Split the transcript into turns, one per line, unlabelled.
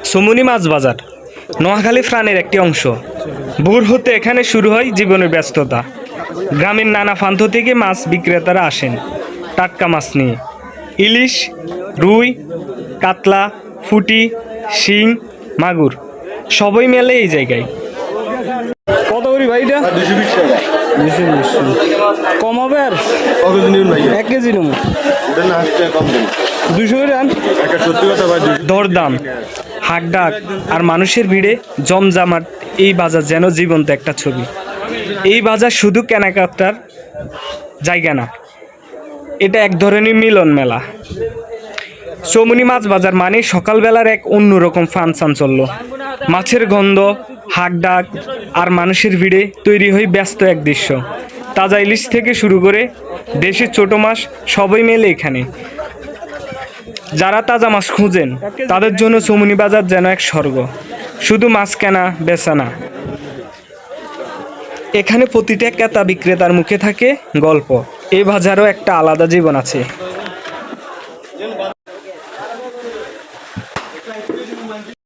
চমুনি মাছ বাজার নোয়াখালী প্রাণের একটি অংশ। ভোর হতে এখানে শুরু হয় জীবনের ব্যস্ততা। গ্রামের নানা প্রান্ত থেকে মাছ বিক্রেতারা আসেন টাটকা মাছ নিয়ে। ইলিশ, রুই, কাতলা, পুঁটি, শিং, মাগুর সবই মেলে এই জায়গায়। কত করি ভাই এটা?
220 টাকা।
220 কম হবে আর
কত নিন ভাই?
1 কেজি নেব।
ওটা না আসতে কম দেন।
200 করে আন।
একটা সত্যি কথা ভাই,
দরদাম, হাকডাক আর মানুষের ভিড়ে জমজমাট এই বাজার যেন জীবন্ত একটা ছবি। এই বাজার শুধু কেনাকাটার জায়গা না, এটা এক ধরনের মিলন মেলা। চমুনি মাছ বাজার মানে সকালবেলার এক অন্যরকম ফান চাঞ্চল্য। মাছের গন্ধ, হাকডাক আর মানুষের ভিড়ে তৈরি হয় ব্যস্ত এক দৃশ্য। তাজা ইলিশ থেকে শুরু করে দেশের ছোট মাছ সবই মেলে এখানে। যারা তাজা মাছ খুঁজেন তাদের জন্য চমুনি বাজার যেন এক স্বর্গ। শুধু মাছ কেনা বেচা না, এখানে প্রতিটা ক্রেতা বিক্রেতার মুখে থাকে গল্প। এই বাজারও একটা আলাদা জীবন আছে।